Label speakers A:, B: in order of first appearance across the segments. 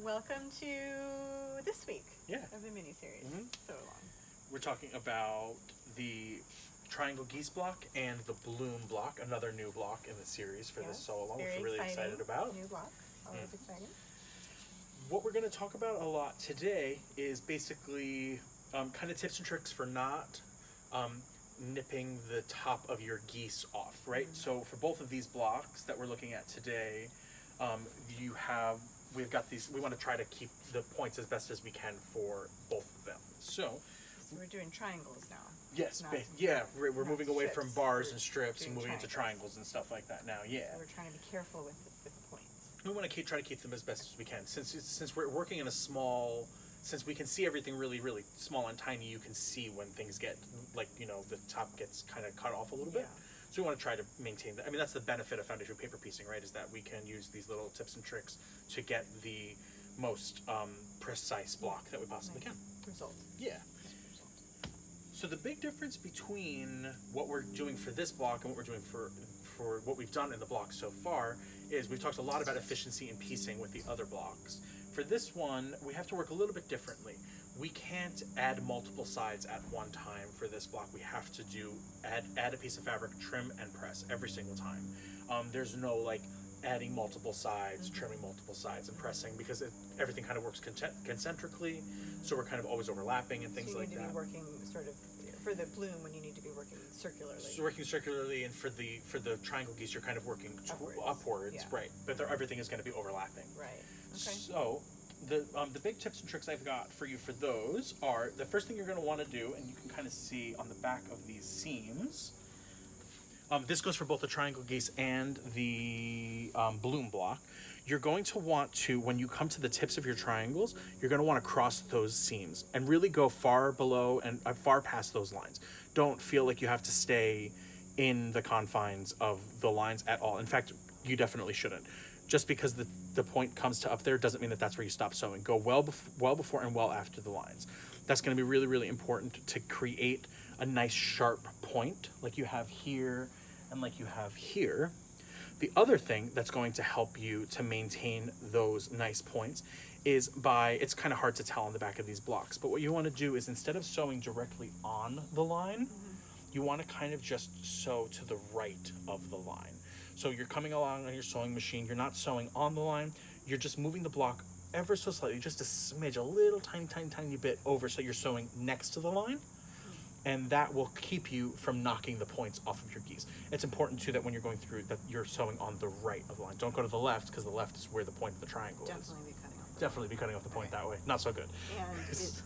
A: Welcome to this week
B: Yeah.
A: of the mini-series. So long.
B: We're talking about the triangle geese block and the bloom block, another new block in the series for this sew along, which we're really excited about.
A: New block, always exciting.
B: What we're going to talk about a lot today is basically kind of tips and tricks for not nipping the top of your geese off, right? So for both of these blocks that we're looking at today, we've got these, we want to try to keep the points as best as we can for both of them. So
A: we're doing triangles now.
B: Yes, we're moving away from bars and strips and moving into triangles and stuff like that now. Yeah,
A: so we're trying to be careful with the points.
B: We want to try to keep them as best as we can. Since we're working in since we can see everything really small and tiny, you can see when things get the top gets kind of cut off a little bit. So we want to try to maintain that. I mean, that's the benefit of foundation paper piecing, right? Is that we can use these little tips and tricks to get the most precise block that we possibly can.
A: Result.
B: Yeah. So the big difference between what we're doing for this block and what we're doing for what we've done in the block so far is we've talked a lot about efficiency and piecing with the other blocks. For this one, we have to work a little bit differently. We can't add multiple sides at one time for this block. We have to add a piece of fabric, trim, and press every single time. There's no adding multiple sides, trimming multiple sides, and pressing, because everything kind of works concentrically, so we're kind of always overlapping and things like that.
A: So you need to be working sort of for the bloom when you need to be working circularly.
B: So working circularly, and for the triangle geese, you're kind of working upwards, right? But everything is going to be overlapping.
A: Right. Okay.
B: So the big tips and tricks I've got for you for those are, the first thing you're going to want to do, and you can kind of see on the back of these seams. This goes for both the triangle geese and the bloom block. You're going to want to, when you come to the tips of your triangles, you're going to want to cross those seams and really go far below and far past those lines. Don't feel like you have to stay in the confines of the lines at all. In fact, you definitely shouldn't. Just because the point comes to up there doesn't mean that that's where you stop sewing. Go well before and well after the lines. That's going to be really important to create a nice sharp point like you have here and like you have here. The other thing that's going to help you to maintain those nice points is it's kind of hard to tell on the back of these blocks, but what you want to do is, instead of sewing directly on the line, you want to kind of just sew to the right of the line. So you're coming along on your sewing machine, you're not sewing on the line, you're just moving the block ever so slightly, just a smidge, a little tiny bit over, so you're sewing next to the line. And that will keep you from knocking the points off of your geese. It's important too that when you're going through, that you're sewing on the right of the line. Don't go to the left, because the left is where the point of the triangle is.
A: Definitely be cutting off
B: the point that way. Not so good.
A: And it's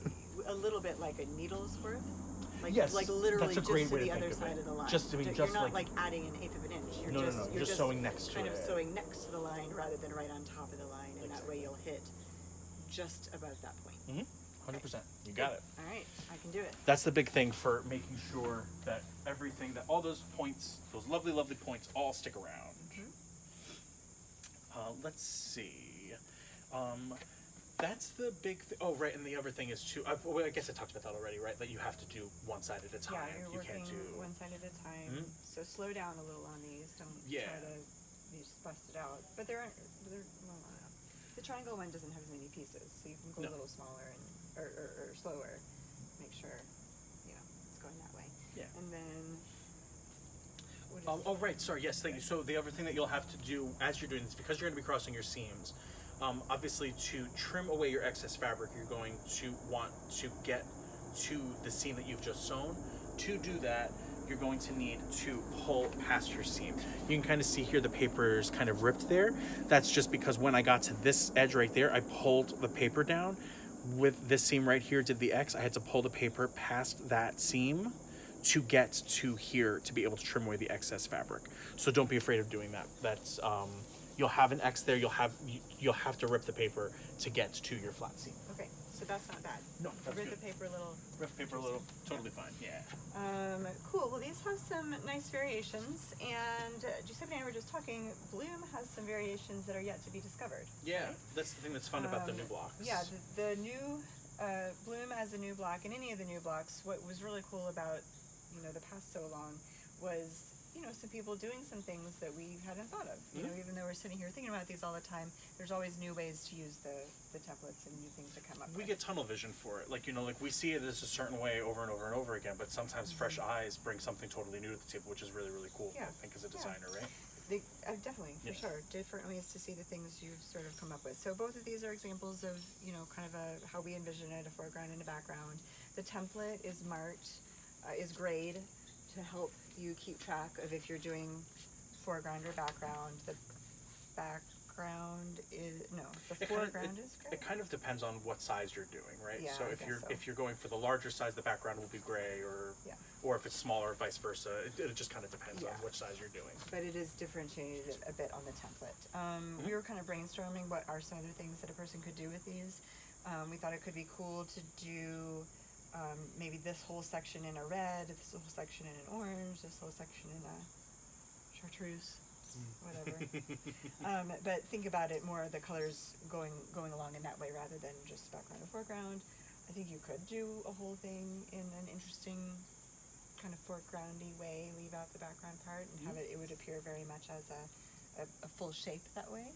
A: a little bit like a needle's worth.
B: Yes,
A: like literally
B: that's a great
A: just
B: way
A: to the
B: to
A: other
B: think of
A: side
B: it.
A: of the line.
B: You're
A: not like adding an eighth of an inch. You're
B: just sewing next to it.
A: Kind of sewing next to the line rather than right on top of the line, and that way you'll hit just above that point.
B: 100%. You got it.
A: All right, I can do it.
B: That's the big thing for making sure that all those points, those lovely points, all stick around. Let's see. That's the big thing. Oh, right, and the other thing is too, I guess I talked about that already, right? That you have to do one side at a time.
A: Yeah, you're working one side at a time. So slow down a little on these. Don't try to just bust it out. But the triangle one doesn't have as many pieces, so you can go a little smaller or slower. Make sure, it's going that way.
B: Yeah.
A: And then.
B: Right. Sorry. Yes. Thank you. So the other thing that you'll have to do as you're doing this, because you're going to be crossing your seams, obviously to trim away your excess fabric, you're going to want to get to the seam that you've just sewn. To do that, you're going to need to pull past your seam. You can kind of see here the paper is kind of ripped there. That's just because when I got to this edge right there, I pulled the paper down. With this seam right here, did the X, I had to pull the paper past that seam to get to here to be able to trim away the excess fabric. So don't be afraid of doing that. That's you'll have an X there. You'll have to rip the paper to get to your flat seam.
A: Okay, so that's not bad.
B: No, that's
A: rip
B: good.
A: the paper a little.
B: Rip the paper a little. Totally fine. Yeah.
A: Cool. Well, these have some nice variations, and Giuseppe and I were just talking. Bloom has some variations that are yet to be discovered.
B: Yeah,
A: right?
B: That's the thing that's fun about the new blocks.
A: Yeah, the new Bloom as a new block, and any of the new blocks. What was really cool about the past so long was you know, some people doing some things that we hadn't thought of. You know, even though we're sitting here thinking about these all the time, there's always new ways to use the templates and new things to come up with.
B: We get tunnel vision for it. Like, you know, like we see it as a certain way over and over and over again, but sometimes fresh eyes bring something totally new to the table, which is really, really cool, I think, as a designer, right?
A: Definitely, for sure. Different ways to see the things you've sort of come up with. So both of these are examples of, you know, kind of how we envision it, a foreground and a background. The template is marked, is grayed to help you keep track of if you're doing foreground or background. The background is, the foreground is gray.
B: It kind of depends on what size you're doing, right?
A: Yeah,
B: so if you're going for the larger size, the background will be gray, or if it's smaller, vice versa. It just kind of depends on which size you're doing.
A: But it is differentiated a bit on the template. We were kind of brainstorming what are some other things that a person could do with these. We thought it could be cool to do maybe this whole section in a red, this whole section in an orange, this whole section in a chartreuse, whatever. But think about it more, the colors going along in that way rather than just background or foreground. I think you could do a whole thing in an interesting kind of foregroundy way, leave out the background part and have it would appear very much as a full shape that way.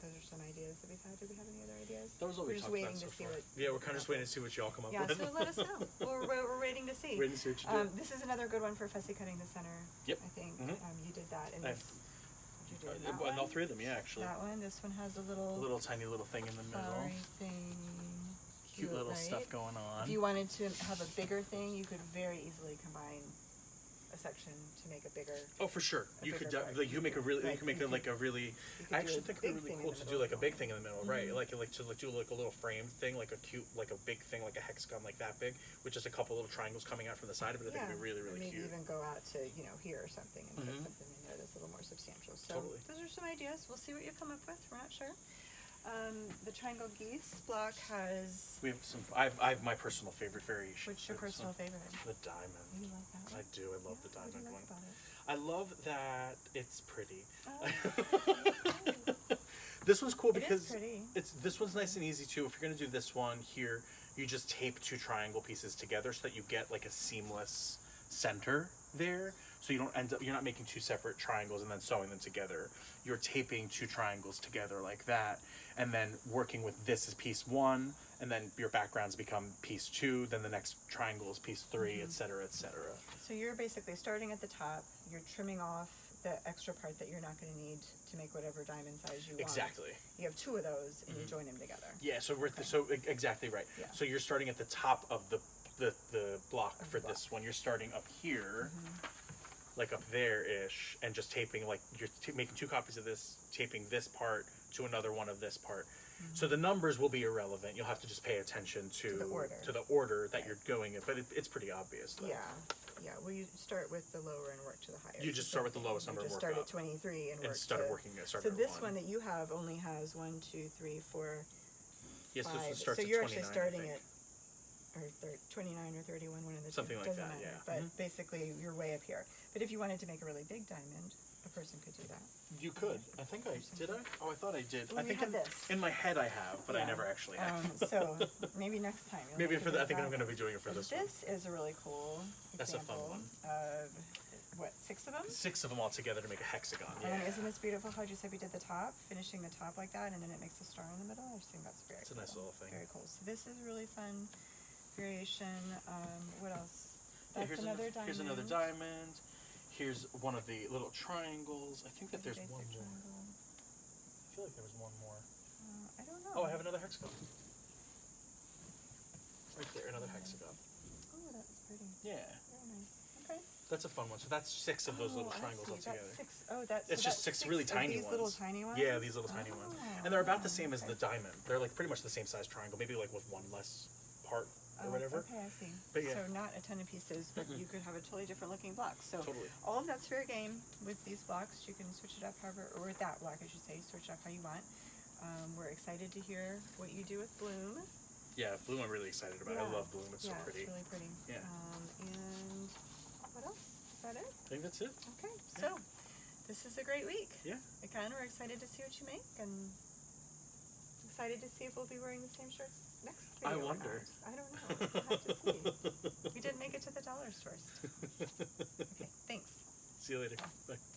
A: Those are some ideas that we've had. Do we have any other ideas?
B: Those are what we talked about so far. Yeah, we're kind of just waiting to see what y'all come up with.
A: Yeah, so let us know. We're waiting to see.
B: Waiting to see what you do.
A: This is another good one for fussy cutting the center.
B: Yep.
A: I think you did that. And
B: Nice.
A: Did you do that one?
B: And all three of them, yeah, actually.
A: That one. This one has a little
B: Tiny little thing in the middle.
A: flowery thing.
B: Cute little
A: right?
B: stuff going on.
A: If you wanted to have a bigger thing, you could very easily combine a section to make a bigger.
B: Oh, for sure. You could
A: bigger
B: like you make a really
A: Right,
B: you can make
A: you
B: it like a really.
A: could
B: I
A: do
B: actually
A: a
B: think
A: big
B: it would be
A: thing in
B: cool
A: the
B: to do
A: middle
B: like a
A: of
B: big
A: it.
B: thing in the middle, right? Like to do like a little frame thing, like a cute, like a big thing, like a hexagon, like that big, with just a couple little triangles coming out from the side of it. I think it'd be really, really
A: maybe
B: cute.
A: even go out to here or something and put something in there that's a little more substantial. So
B: Totally.
A: those are some ideas. We'll see what you come up with. We're not sure. The triangle geese block has.
B: We have some. I have my personal favorite variation.
A: What's your personal favorite?
B: The diamond.
A: You like that one?
B: I do. I love the
A: What do
B: diamond
A: you
B: one.
A: like about it?
B: I love that it's pretty.
A: Oh.
B: This one's cool
A: It is
B: because
A: pretty.
B: this one's nice and easy too. If you're gonna do this one here, you just tape two triangle pieces together so that you get like a seamless center there. So you don't end up, you're not making two separate triangles and then sewing them together. You're taping two triangles together like that, and then working with this as piece one, and then your backgrounds become piece two, then the next triangle is piece three, etc., etc.
A: So you're basically starting at the top. You're trimming off the extra part that you're not going to need to make whatever diamond size you want.
B: Exactly.
A: You have two of those, and you join them together.
B: Yeah, so we're exactly right.
A: Yeah.
B: So you're starting at the top of the block for this one. You're starting up here, like up there-ish, and just taping, like you're making two copies of this, taping this part to another one of this part. So the numbers will be irrelevant. You'll have to just pay attention to the order that you're going in, but it's pretty obvious though.
A: Yeah. Well, you start with the lower and work to the higher.
B: You just start with the lowest number
A: You
B: and
A: just
B: work
A: start
B: up.
A: at 23 and work
B: Instead
A: to,
B: of working at
A: So this one that you have only has 1, 2, 3, 4,
B: Yes,
A: 5.
B: this one starts
A: so
B: at
A: you're
B: 29,
A: actually starting at 29 or 31, one of the
B: Something
A: two.
B: like
A: Doesn't
B: that,
A: matter.
B: yeah.
A: But basically, you're way up here. But if you wanted to make a really big diamond, a person could do that.
B: You could. I think I did. Oh, I thought I did.
A: Well,
B: I think
A: you have this.
B: in my head I have, but I
A: Yeah.
B: never actually have.
A: So maybe next time. you'll
B: Maybe
A: have
B: for
A: to
B: the, I
A: do
B: think I'm
A: that
B: going to
A: one.
B: be doing it for
A: And
B: this one.
A: this is a really cool
B: That's a fun
A: example
B: one.
A: of, what, 6 of them?
B: 6 of them all together to make a hexagon. Yeah.
A: And isn't this beautiful how just said we did the top, finishing the top like that, and then it makes a star in the middle? I just think that's very
B: It's a
A: cool.
B: nice little thing.
A: Very cool. So this is a really fun variation. What else?
B: Yeah,
A: That's another diamond.
B: Here's another diamond. Here's one of the little triangles. I think that there's
A: Basic
B: one more.
A: triangle.
B: I feel like there was one more.
A: I don't know.
B: Oh, I have another hexagon. Right there, another hexagon.
A: Oh, that's pretty.
B: Yeah,
A: Very nice. Okay.
B: that's a fun one. So that's 6 of those little
A: I
B: triangles
A: see.
B: all together.
A: That's 6. Oh, that's
B: It's
A: so
B: just
A: that's
B: 6 really
A: of
B: tiny
A: these
B: ones.
A: little tiny ones?
B: Yeah, these little tiny ones. And they're about the same as the diamond. They're like pretty much the same size triangle, maybe like with one less part or whatever.
A: Okay, I see.
B: But yeah.
A: So not a ton of pieces, but you could have a totally different looking block. So
B: Totally.
A: all of that's fair game with these blocks. You can switch it up however, or with that block, I should say, switch it up how you want. We're excited to hear what you do with Bloom.
B: Yeah, Bloom I'm really excited about. I love Bloom. It's so pretty.
A: It's really pretty.
B: Yeah.
A: And what else? Is that it?
B: I think that's it.
A: Okay, so this is a great week.
B: Yeah.
A: Again, we're excited to see what you make and excited to see if we'll be wearing the same shirts next video.
B: I
A: or
B: wonder.
A: not. I don't know. We'll have to see. We did make it to the dollar stores. Okay, thanks.
B: See you later. Bye.